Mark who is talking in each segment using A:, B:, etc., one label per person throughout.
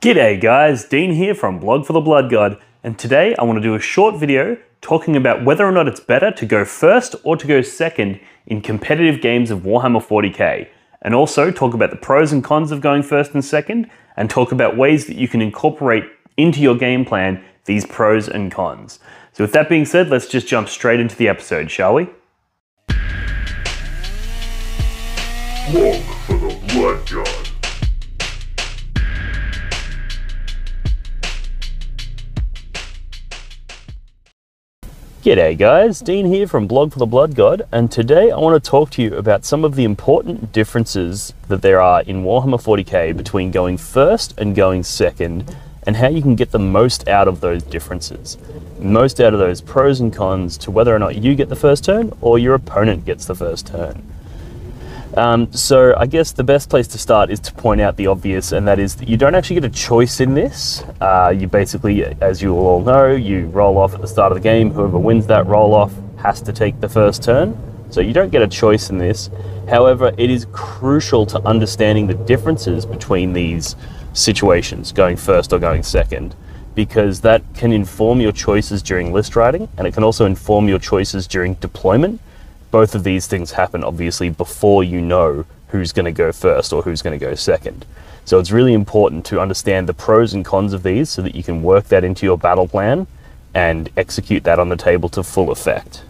A: G'day guys, Dean here from Blog for the Blood God, and today I want to do a short video talking about whether or not it's better to go first or to go second in competitive games of Warhammer 40k, and also talk about the pros and cons of going first and second, and talk about ways that you can incorporate into your game plan these pros and cons. So with that being said, let's just jump straight into the episode, shall we?
B: Blog for the Blood God.
A: G'day guys, Dean here from Blog for the Blood God, and today I want to talk to you about some of the important differences that there are in Warhammer 40k between going first and going second, and how you can get the most out of those differences. Most out of those pros and cons to whether or not you get the first turn or your opponent gets the first turn. So I guess the best place to start is to point out the obvious, and that is that you don't actually get a choice in this. You basically, as you all know, you roll off at the start of the game. Whoever wins that roll off has to take the first turn. So you don't get a choice in this. However, it is crucial to understanding the differences between these situations, going first or going second, because that can inform your choices during list writing, and it can also inform your choices during deployment. Both of these things happen obviously before you know who's going to go first or who's going to go second. So it's really important to understand the pros and cons of these so that you can work that into your battle plan and execute that on the table to full effect.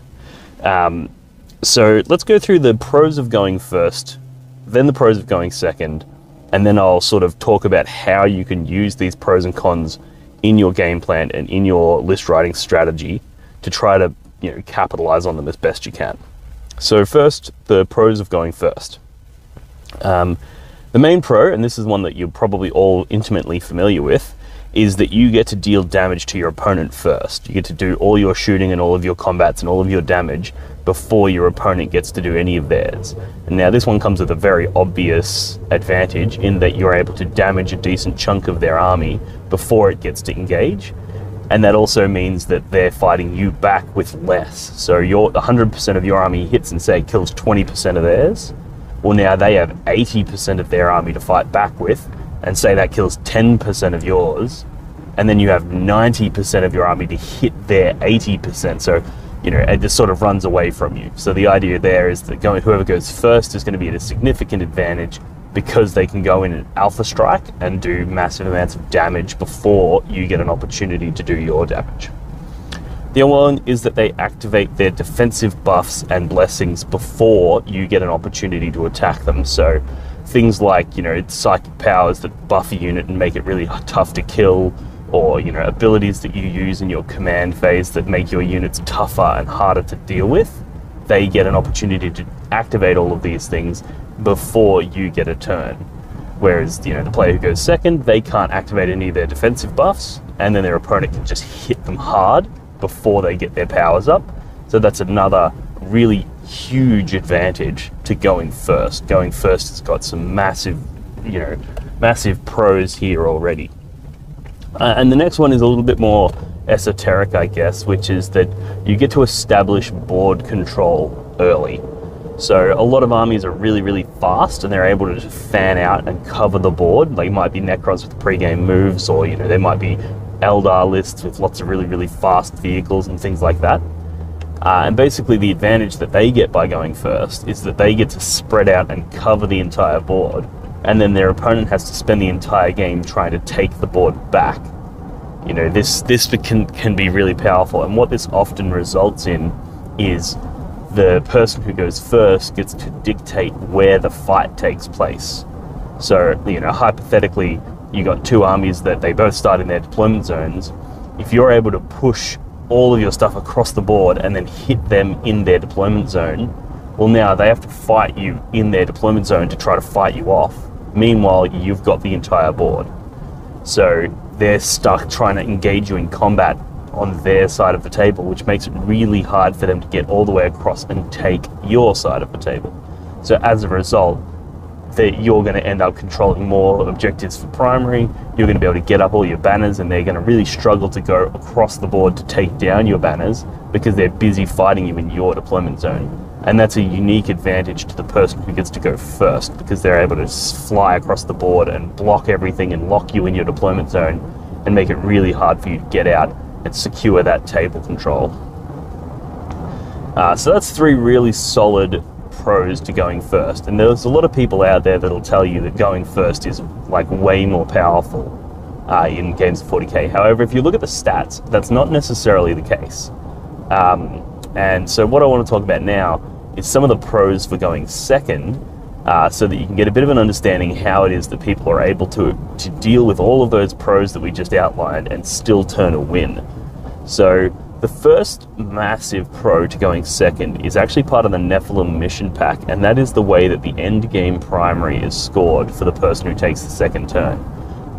A: So let's go through the pros of going first, then the pros of going second, and then I'll sort of talk about how you can use these pros and cons in your game plan and in your list writing strategy to try to, capitalize on them as best you can. So first, the pros of going first. The main pro, and this is one that you're probably all intimately familiar with, is that you get to deal damage to your opponent first. You get to do all your shooting and all of your combats and all of your damage before your opponent gets to do any of theirs. And now this one comes with a very obvious advantage in that you're able to damage a decent chunk of their army before it gets to engage. And that also means that they're fighting you back with less. So your 100% of your army hits and say kills 20% of theirs. Well, now they have 80% of their army to fight back with, and say that kills 10% of yours. And then you have 90% of your army to hit their 80%. So, it just sort of runs away from you. So the idea there is that whoever goes first is going to be at a significant advantage because they can go in an alpha strike and do massive amounts of damage before you get an opportunity to do your damage. The other one is that they activate their defensive buffs and blessings before you get an opportunity to attack them. So things like, psychic powers that buff a unit and make it really tough to kill, or, abilities that you use in your command phase that make your units tougher and harder to deal with. They get an opportunity to activate all of these things before you get a turn. Whereas, the player who goes second, they can't activate any of their defensive buffs, and then their opponent can just hit them hard before they get their powers up. So that's another really huge advantage to going first. Going first has got some massive pros here already. And the next one is a little bit more esoteric, I guess, which is that you get to establish board control early. So a lot of armies are really, really fast, and they're able to just fan out and cover the board. They might be Necrons with pre-game moves, or they might be Eldar lists with lots of really, really fast vehicles and things like that. And basically the advantage that they get by going first is that they get to spread out and cover the entire board, and then their opponent has to spend the entire game trying to take the board back. This can be really powerful, and what this often results in is the person who goes first gets to dictate where the fight takes place. So, hypothetically, you got two armies that they both start in their deployment zones. If you're able to push all of your stuff across the board and then hit them in their deployment zone, well, now they have to fight you in their deployment zone to try to fight you off. Meanwhile, you've got the entire board. So they're stuck trying to engage you in combat on their side of the table, which makes it really hard for them to get all the way across and take your side of the table. So as a result, you're going to end up controlling more objectives for primary. You're going to be able to get up all your banners, and they're going to really struggle to go across the board to take down your banners because they're busy fighting you in your deployment zone. And that's a unique advantage to the person who gets to go first, because they're able to fly across the board and block everything and lock you in your deployment zone and make it really hard for you to get out and secure that table control. So that's 3 really solid pros to going first. And there's a lot of people out there that'll tell you that going first is like way more powerful in games of 40k. However, if you look at the stats, that's not necessarily the case. And so what I want to talk about now is some of the pros for going second, so that you can get a bit of an understanding how it is that people are able to deal with all of those pros that we just outlined and still turn a win. So the first massive pro to going second is actually part of the Nephilim mission pack, and that is the way that the end game primary is scored for the person who takes the second turn.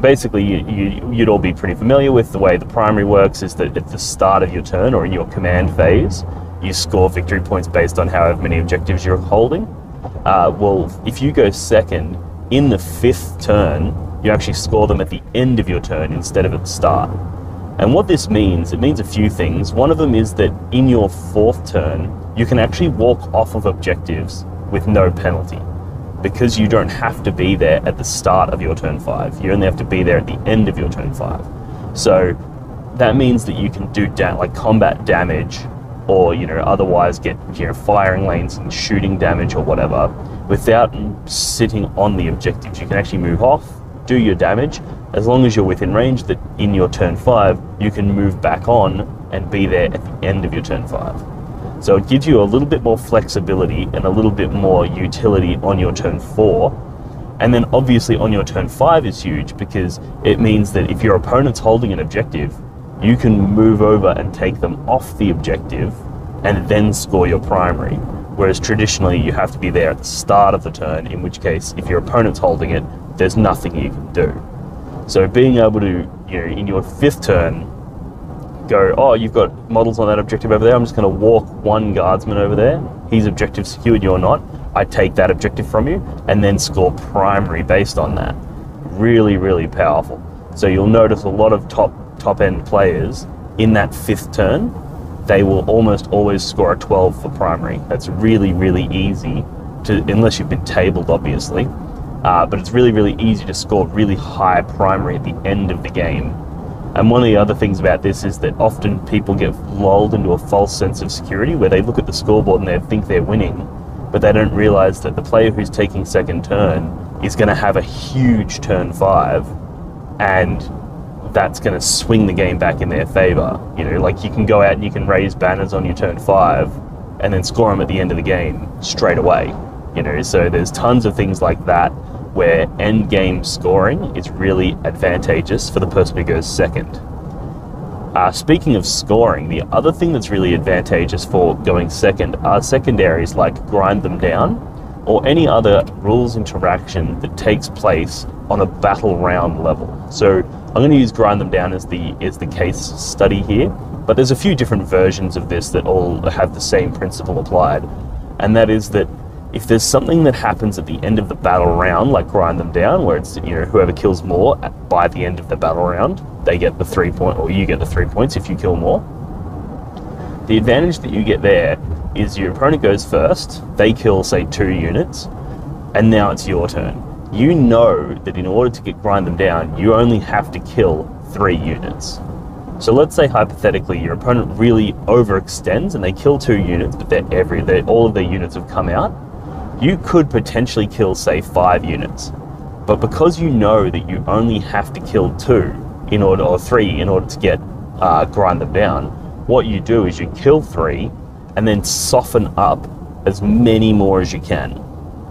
A: Basically, you'd all be pretty familiar with the way the primary works, is that at the start of your turn or in your command phase, you score victory points based on however many objectives you're holding. Well, if you go second, in the 5th turn, you actually score them at the end of your turn instead of at the start. And what this means, it means a few things. One of them is that in your 4th turn, you can actually walk off of objectives with no penalty, because you don't have to be there at the start of your turn 5. You only have to be there at the end of your turn 5. So that means that you can do like combat damage, or otherwise get firing lanes and shooting damage or whatever without sitting on the objectives. You can actually move off, do your damage, as long as you're within range that in your turn 5 you can move back on and be there at the end of your turn 5. So it gives you a little bit more flexibility and a little bit more utility on your turn 4. And then obviously on your turn 5 is huge, because it means that if your opponent's holding an objective, you can move over and take them off the objective and then score your primary. Whereas traditionally you have to be there at the start of the turn, in which case if your opponent's holding it, there's nothing you can do. So being able to, in your 5th turn, go, oh, you've got models on that objective over there, I'm just going to walk one guardsman over there, he's objective secured, you're not, I take that objective from you, and then score primary based on that. Really, really powerful. So you'll notice a lot of top-end players in that 5th turn, they will almost always score a 12 for primary. That's really, really easy to, unless you've been tabled, obviously. But it's really, really easy to score really high primary at the end of the game. And one of the other things about this is that often people get lulled into a false sense of security, where they look at the scoreboard and they think they're winning, but they don't realize that the player who's taking second turn is going to have a huge turn 5, and that's going to swing the game back in their favor. Like you can go out and you can raise banners on your turn 5 and then score them at the end of the game straight away. So there's tons of things like that where end game scoring is really advantageous for the person who goes second. Speaking of scoring, the other thing that's really advantageous for going second are secondaries like grind them down, or any other rules interaction that takes place on a battle round level. So I'm going to use grind them down as the case study here, but there's a few different versions of this that all have the same principle applied, and that is that if there's something that happens at the end of the battle round, like grind them down, where it's whoever kills more by the end of the battle round, they get the 3 point, or you get the 3 points if you kill more. The advantage that you get there is your opponent goes first, they kill say 2 units, and now it's your turn. You know that in order to grind them down, you only have to kill 3 units. So let's say hypothetically your opponent really overextends and they kill 2 units, but all of their units have come out. You could potentially kill, say, 5 units. But because you know that you only have to kill 2 or 3 in order to get grind them down, what you do is you kill 3 and then soften up as many more as you can.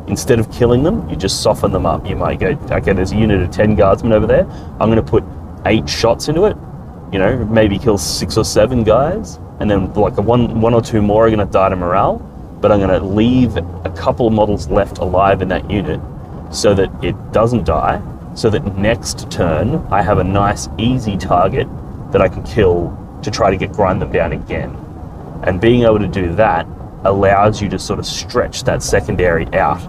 A: Instead of killing them, you just soften them up. You might go, okay, there's a unit of 10 guardsmen over there. I'm going to put 8 shots into it, maybe kill 6 or 7 guys, and then like one or 2 more are going to die to morale. But I'm going to leave a couple of models left alive in that unit so that it doesn't die, so that next turn I have a nice easy target that I can kill to try to grind them down again. And being able to do that allows you to sort of stretch that secondary out.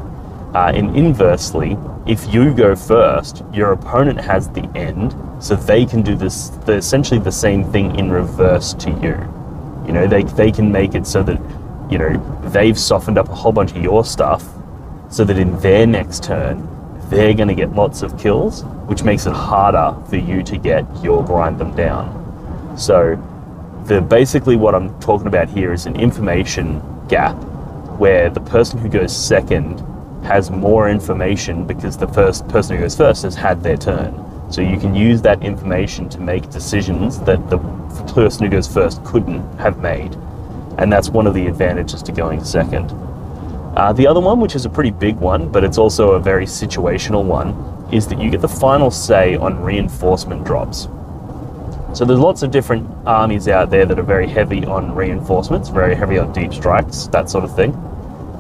A: And inversely, if you go first, your opponent has the end, so they can do essentially the same thing in reverse to you. They can make it so that they've softened up a whole bunch of your stuff so that in their next turn, they're going to get lots of kills, which makes it harder for you to get your grind them down. So basically what I'm talking about here is an information gap where the person who goes second has more information because the first person who goes first has had their turn. So you can use that information to make decisions that the person who goes first couldn't have made. And that's one of the advantages to going second. The other one, which is a pretty big one, but it's also a very situational one, is that you get the final say on reinforcement drops. So there's lots of different armies out there that are very heavy on reinforcements, very heavy on deep strikes, that sort of thing.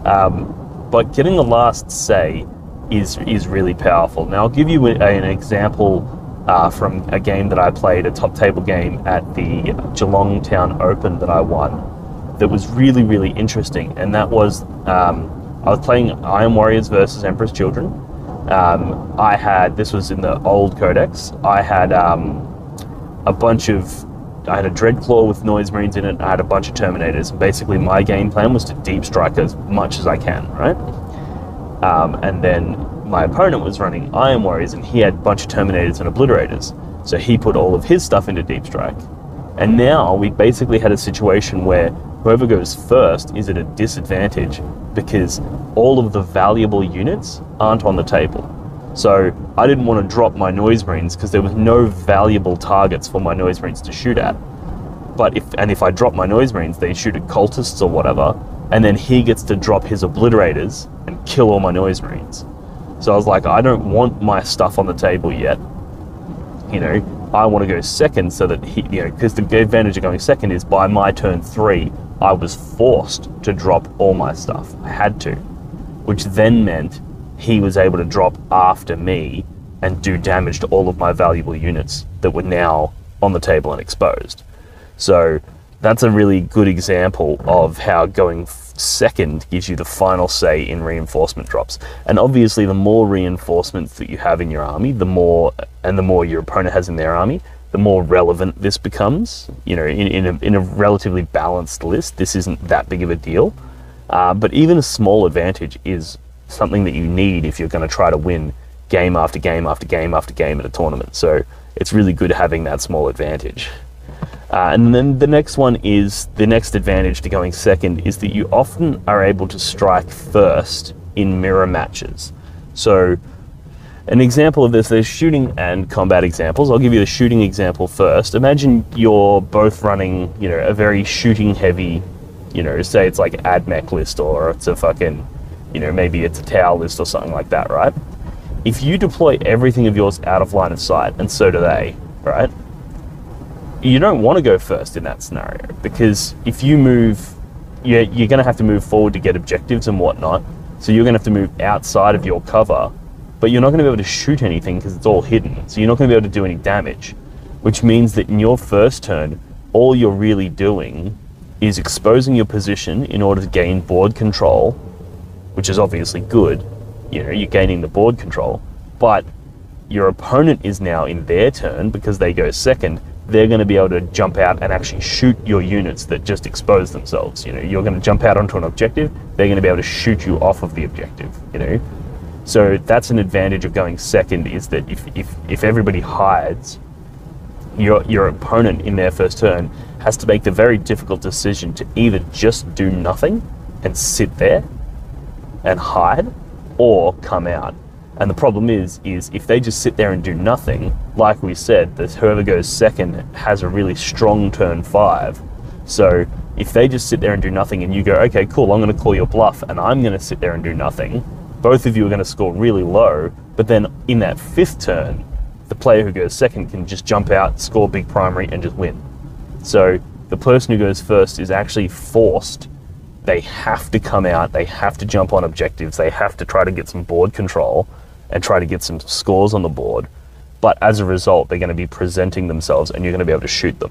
A: But getting the last say is really powerful. Now I'll give you an example from a game that I played, a top table game at the Geelong Town Open that I won, that was really, really interesting. And that was, I was playing Iron Warriors versus Emperor's Children. This was in the old codex, I had a Dreadclaw with Noise Marines in it, I had a bunch of Terminators, and basically my game plan was to deep strike as much as I can, right? And then my opponent was running Iron Warriors, and he had a bunch of Terminators and Obliterators, so he put all of his stuff into deep strike. And now we basically had a situation where whoever goes first is at a disadvantage because all of the valuable units aren't on the table. So I didn't want to drop my Noise Marines because there was no valuable targets for my Noise Marines to shoot at. But if I drop my Noise Marines, they shoot at cultists or whatever, and then he gets to drop his Obliterators and kill all my Noise Marines. So I was like, I don't want my stuff on the table yet. You know, I want to go second so that he, you know, because the advantage of going second is by my turn 3, I was forced to drop all my stuff. I had to, which then meant he was able to drop after me and do damage to all of my valuable units that were now on the table and exposed. So that's a really good example of how going second gives you the final say in reinforcement drops. And obviously the more reinforcements that you have in your army, the more your opponent has in their army, the more relevant this becomes. You know, in a relatively balanced list, this isn't that big of a deal. But even a small advantage is something that you need if you're going to try to win game after game after game after game at a tournament. So it's really good having that small advantage. And then the next one is, the next advantage to going second is that you often are able to strike first in mirror matches. So an example of this, there's shooting and combat examples. I'll give you the shooting example first. Imagine you're both running, you know, a very shooting heavy, you know, say it's like AdMech list, or it's a fucking, you know, maybe it's a Tau list or something like that, right? If you deploy everything of yours out of line of sight, and so do they, right? You don't want to go first in that scenario, because if you move, you're going to have to move forward to get objectives and whatnot, so you're going to have to move outside of your cover, but you're not going to be able to shoot anything because it's all hidden, so you're not going to be able to do any damage, which means that in your first turn, all you're really doing is exposing your position in order to gain board control, which is obviously good. You know, you're gaining the board control, but your opponent is now in their turn, because they go second, they're going to be able to jump out and actually shoot your units that just expose themselves. You know, you're going to jump out onto an objective, they're going to be able to shoot you off of the objective, you know. So that's an advantage of going second, is that if everybody hides, your opponent in their first turn has to make the very difficult decision to either just do nothing and sit there and hide, or come out. And the problem is if they just sit there and do nothing, like we said, that whoever goes second has a really strong turn 5. So if they just sit there and do nothing and you go, okay, cool, I'm going to call your bluff and I'm going to sit there and do nothing, both of you are going to score really low, but then in that 5th turn, the player who goes second can just jump out, score big primary, and just win. So the person who goes first is actually forced. They have to come out, they have to jump on objectives, they have to try to get some board control and try to get some scores on the board. But as a result, they're going to be presenting themselves and you're going to be able to shoot them.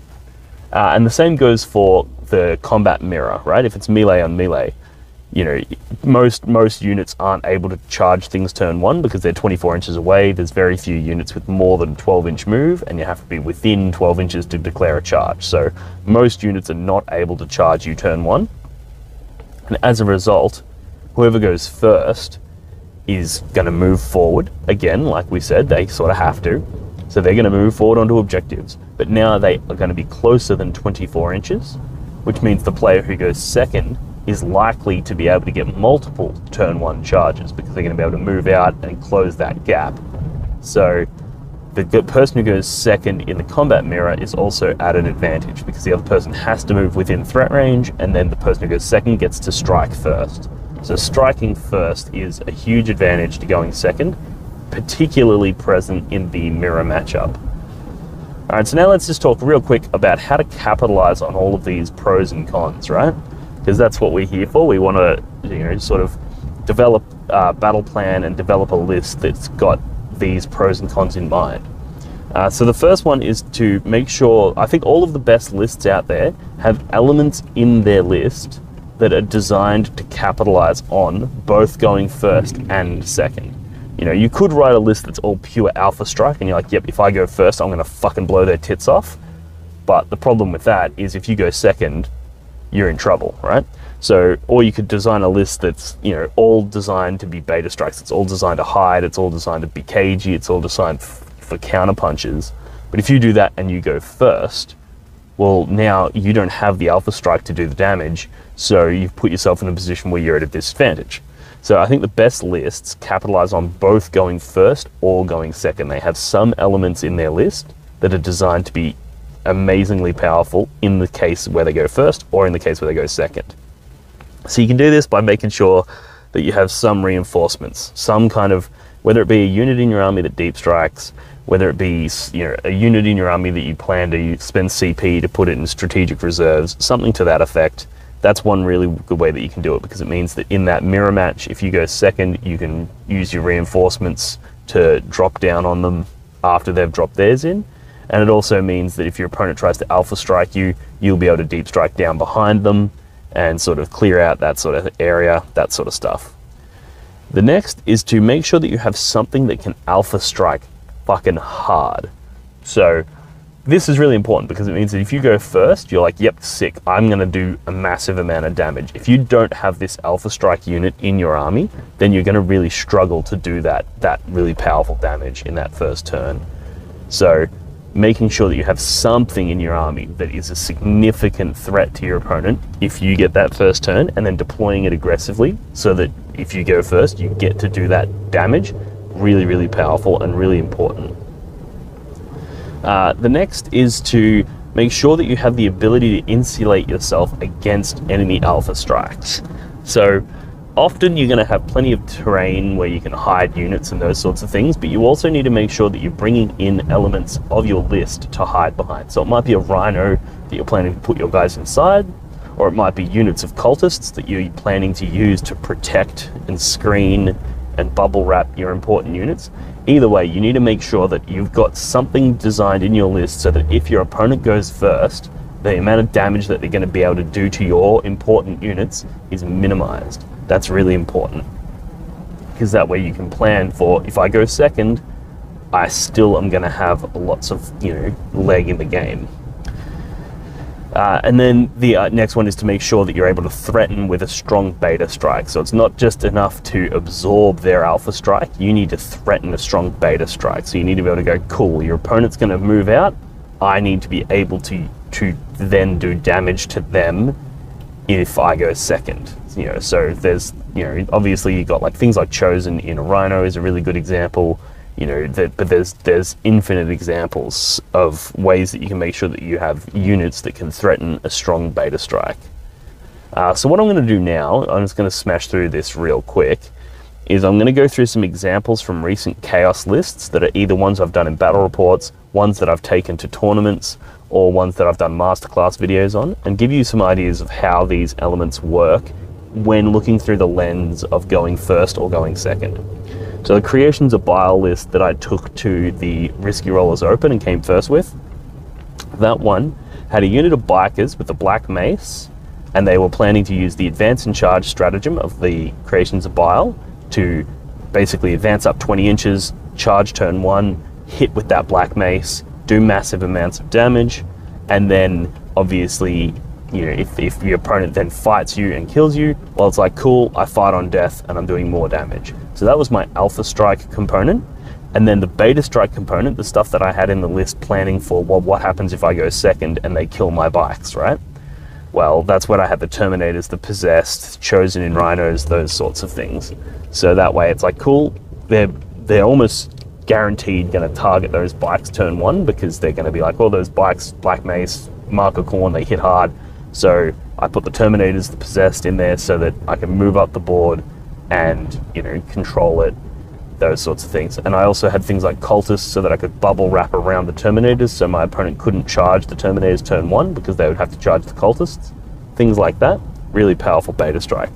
A: And the same goes for the combat mirror, right? If it's melee on melee, you know, most units aren't able to charge things turn 1 because they're 24 inches away. There's very few units with more than 12-inch move, and you have to be within 12 inches to declare a charge. So most units are not able to charge you turn 1. And as a result, whoever goes first is going to move forward. Again, like we said, they sort of have to. So they're going to move forward onto objectives. But now they are going to be closer than 24 inches, which means the player who goes second is likely to be able to get multiple turn 1 charges because they're going to be able to move out and close that gap. So the person who goes second in the combat mirror is also at an advantage because the other person has to move within threat range, and then the person who goes second gets to strike first. So striking first is a huge advantage to going second, particularly present in the mirror matchup. All right, so now let's just talk real quick about how to capitalize on all of these pros and cons, right? Because that's what we're here for. We want to, sort of develop a battle plan and develop a list that's got these pros and cons in mind. So the first one is to make sure, I think all of the best lists out there have elements in their list that are designed to capitalize on both going first and second. You could write a list that's all pure alpha strike and you're like, yep, if I go first, I'm going to fucking blow their tits off. But the problem with that is if you go second, you're in trouble, right? So, or you could design a list that's, all designed to be beta strikes. It's all designed to hide. It's all designed to be cagey. It's all designed for counter punches. But if you do that and you go first, well, now you don't have the alpha strike to do the damage. So you've put yourself in a position where you're at a disadvantage. So I think the best lists capitalize on both going first or going second. They have some elements in their list that are designed to be amazingly powerful in the case where they go first or in the case where they go second. So you can do this by making sure that you have some reinforcements, some kind of, whether it be a unit in your army that deep strikes, whether it be a unit in your army that you plan to spend CP to put it in strategic reserves, something to that effect. That's one really good way that you can do it, because it means that in that mirror match, if you go second, you can use your reinforcements to drop down on them after they've dropped theirs in. And it also means that if your opponent tries to alpha strike you, you'll be able to deep strike down behind them and sort of clear out that sort of area, that sort of stuff. The next is to make sure that you have something that can alpha strike fucking hard. So this is really important because it means that if you go first, you're like, yep, sick, I'm going to do a massive amount of damage. If you don't have this alpha strike unit in your army, then you're going to really struggle to do that really powerful damage in that first turn. So making sure that you have something in your army that is a significant threat to your opponent if you get that first turn, and then deploying it aggressively so that if you go first, you get to do that damage. Really, really powerful and really important. The next is to make sure that you have the ability to insulate yourself against enemy alpha strikes. So often you're going to have plenty of terrain where you can hide units and those sorts of things, but you also need to make sure that you're bringing in elements of your list to hide behind. So it might be a rhino that you're planning to put your guys inside, or it might be units of cultists that you're planning to use to protect and screen and bubble wrap your important units. Either way, you need to make sure that you've got something designed in your list so that if your opponent goes first, the amount of damage that they're going to be able to do to your important units is minimized. That's really important, because that way you can plan for, if I go second, I still am going to have lots of leg in the game. And then the next one is to make sure that you're able to threaten with a strong beta strike. So it's not just enough to absorb their alpha strike, you need to threaten a strong beta strike. So you need to be able to go, cool, your opponent's going to move out, I need to be able to then do damage to them if I go second. So there's, obviously you got like things like Chosen in a Rhino is a really good example, but there's infinite examples of ways that you can make sure that you have units that can threaten a strong beta strike. So what I'm going to do now, I'm just going to smash through this real quick, is I'm going to go through some examples from recent Chaos lists that are either ones I've done in battle reports, ones that I've taken to tournaments, or ones that I've done masterclass videos on, and give you some ideas of how these elements work when looking through the lens of going first or going second. So the Creations of Bile list that I took to the Risky Rollers Open and came first with, that one had a unit of bikers with the Black Mace, and they were planning to use the advance and charge stratagem of the Creations of Bile to basically advance up 20 inches, charge turn 1, hit with that Black Mace, do massive amounts of damage, and then obviously you know, if your opponent then fights you and kills you, well, it's like, cool, I fight on death and I'm doing more damage. So that was my Alpha Strike component. And then the Beta Strike component, the stuff that I had in the list planning for, well, what happens if I go second and they kill my bikes, right? Well, that's when I had the Terminators, the Possessed, Chosen in Rhinos, those sorts of things. So that way it's like, cool, they're almost guaranteed going to target those bikes turn one, because they're going to be like, oh, those bikes, Black Mace, Marker Corn, they hit hard. So I put the Terminators, the Possessed in there so that I can move up the board and, you know, control it, those sorts of things. And I also had things like Cultists so that I could bubble wrap around the Terminators so my opponent couldn't charge the Terminators turn one because they would have to charge the Cultists. Things like that. Really powerful Beta Strike.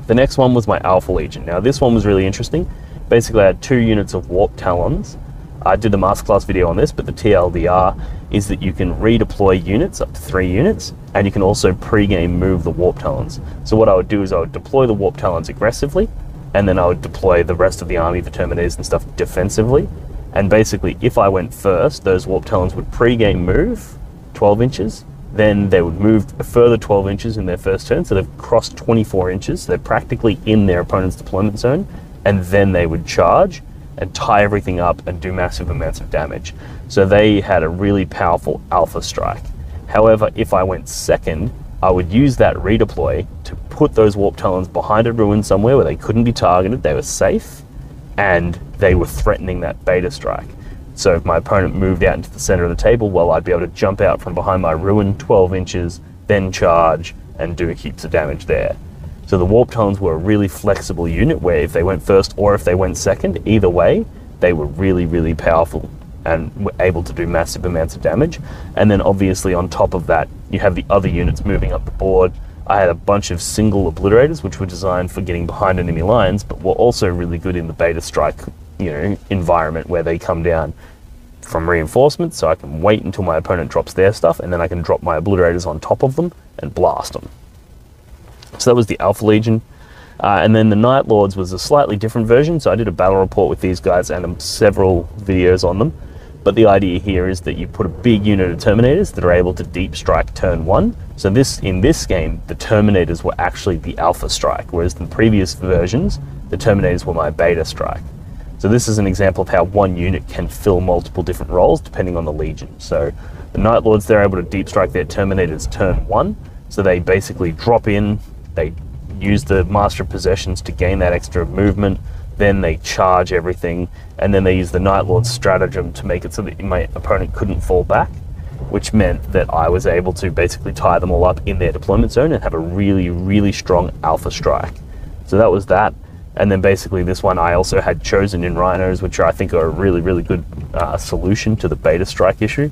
A: The next one was my Alpha Legion. Now this one was really interesting. Basically I had 2 units of Warp Talons. I did the masterclass video on this, but the TLDR is that you can redeploy units, up to 3 units, and you can also pre-game move the Warp Talons. So what I would do is I would deploy the Warp Talons aggressively, and then I would deploy the rest of the army, the Terminators and stuff, defensively. And basically, if I went first, those Warp Talons would pre-game move 12 inches, then they would move a further 12 inches in their first turn, so they've crossed 24 inches, so they're practically in their opponent's deployment zone, and then they would charge and tie everything up and do massive amounts of damage. So they had a really powerful Alpha Strike. However, if I went second, I would use that redeploy to put those Warp Talons behind a ruin somewhere where they couldn't be targeted, they were safe, and they were threatening that Beta Strike. So if my opponent moved out into the center of the table, well, I'd be able to jump out from behind my ruin 12 inches, then charge, and do heaps of damage there. So the Warp Talons were a really flexible unit where if they went first or if they went second, either way, they were really, really powerful and were able to do massive amounts of damage. And then obviously on top of that, you have the other units moving up the board. I had a bunch of single obliterators, which were designed for getting behind enemy lines, but were also really good in the Beta Strike, you know, environment where they come down from reinforcements, so I can wait until my opponent drops their stuff, and then I can drop my obliterators on top of them and blast them. So that was the Alpha Legion. And then the Night Lords was a slightly different version, so I did a battle report with these guys and several videos on them. But the idea here is that you put a big unit of Terminators that are able to deep strike turn one. So in this game, the Terminators were actually the Alpha Strike, whereas in the previous versions, the Terminators were my Beta Strike. So this is an example of how one unit can fill multiple different roles depending on the Legion. So the Night Lords, they're able to deep strike their Terminators turn one. So they basically drop in, they use the Master of Possessions to gain that extra movement, then they charge everything, and then they use the Night Lord's stratagem to make it so that my opponent couldn't fall back, which meant that I was able to basically tie them all up in their deployment zone and have a really, really strong Alpha Strike. So that was that. And then basically this one I also had Chosen in Rhinos, which I think are a really, really good solution to the Beta Strike issue,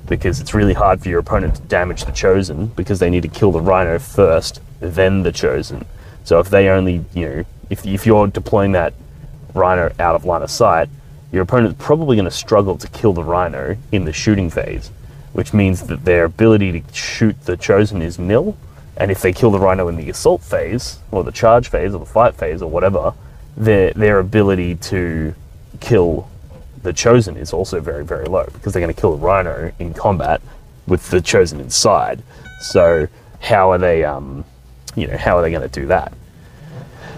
A: because it's really hard for your opponent to damage the Chosen because they need to kill the Rhino first, then the Chosen. So if they only, you know, if you're deploying that Rhino out of line of sight, your opponent's probably going to struggle to kill the Rhino in the shooting phase, which means that their ability to shoot the Chosen is nil. And if they kill the Rhino in the assault phase, or the charge phase, or the fight phase, or whatever, their ability to kill the Chosen is also very, very low, because they're going to kill the Rhino in combat with the Chosen inside. So how are they, how are they going to do that?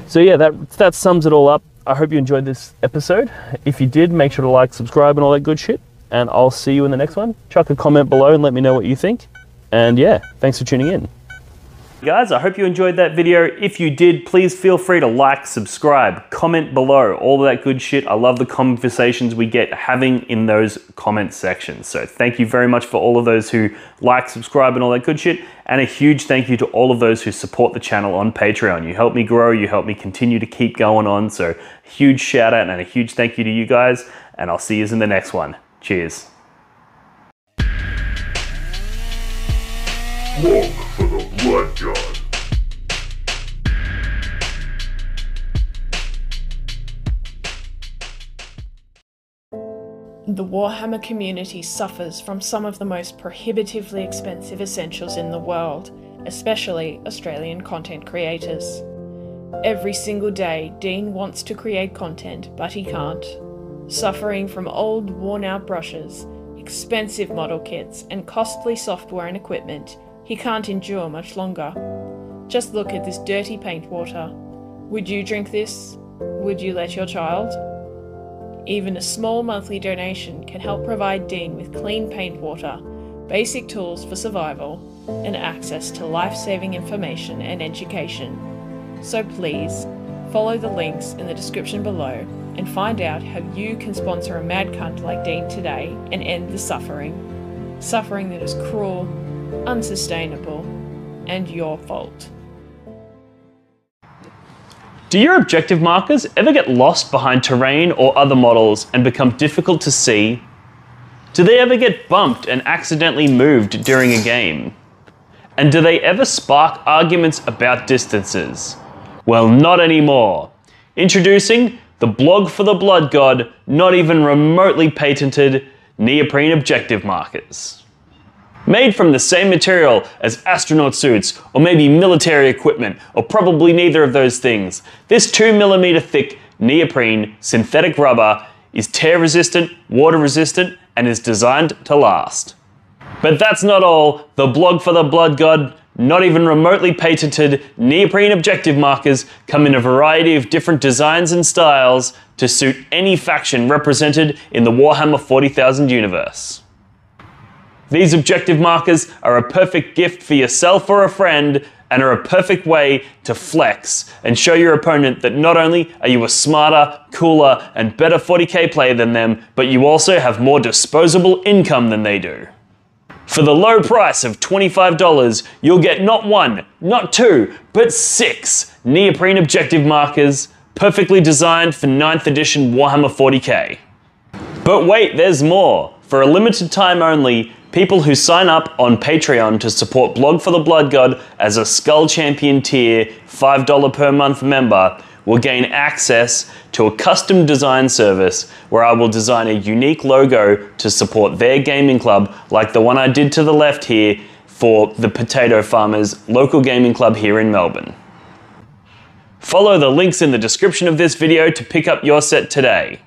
A: So yeah, that sums it all up. I hope you enjoyed this episode. If you did, make sure to like, subscribe, and all that good shit. And I'll see you in the next one. Chuck a comment below and let me know what you think. And yeah, thanks for tuning in. Guys, I hope you enjoyed that video. If you did, please feel free to like, subscribe, comment below, all that good shit. I love the conversations we get having in those comment sections. So thank you very much for all of those who like, subscribe, and all that good shit. And a huge thank you to all of those who support the channel on Patreon. You help me grow, you help me continue to keep going on. So huge shout out and a huge thank you to you guys. And I'll see you in the next one. Cheers.
B: Walk for the Blood God.
C: The Warhammer community suffers from some of the most prohibitively expensive essentials in the world, especially Australian content creators. Every single day, Dean wants to create content, but he can't. Suffering from old, worn-out brushes, expensive model kits, and costly software and equipment, He can't endure much longer. Just look at this dirty paint water. Would you drink this? Would you let your child? Even a small monthly donation can help provide Dean with clean paint water, basic tools for survival, and access to life-saving information and education. So please, follow the links in the description below and find out how you can sponsor a mad cunt like Dean today and end the suffering. Suffering that is cruel, unsustainable, and your fault.
A: Do your objective markers ever get lost behind terrain or other models and become difficult to see? Do they ever get bumped and accidentally moved during a game? And do they ever spark arguments about distances? Well, not anymore. Introducing the blog for the Blood God, not even remotely patented neoprene objective markers. Made from the same material as astronaut suits, or maybe military equipment, or probably neither of those things, this 2mm thick neoprene synthetic rubber is tear resistant, water resistant, and is designed to last. But that's not all. The blog for the Blood God, not even remotely patented neoprene objective markers come in a variety of different designs and styles to suit any faction represented in the Warhammer 40,000 universe. These objective markers are a perfect gift for yourself or a friend, and are a perfect way to flex and show your opponent that not only are you a smarter, cooler, and better 40k player than them, but you also have more disposable income than they do. For the low price of $25, you'll get not one, not two, but 6 neoprene objective markers, perfectly designed for 9th edition Warhammer 40k. But wait, there's more. For a limited time only, people who sign up on Patreon to support Blog for the Blood God as a Skull Champion tier $5 per month member will gain access to a custom design service where I will design a unique logo to support their gaming club, like the one I did to the left here for the Potato Farmers local gaming club here in Melbourne. Follow the links in the description of this video to pick up your set today.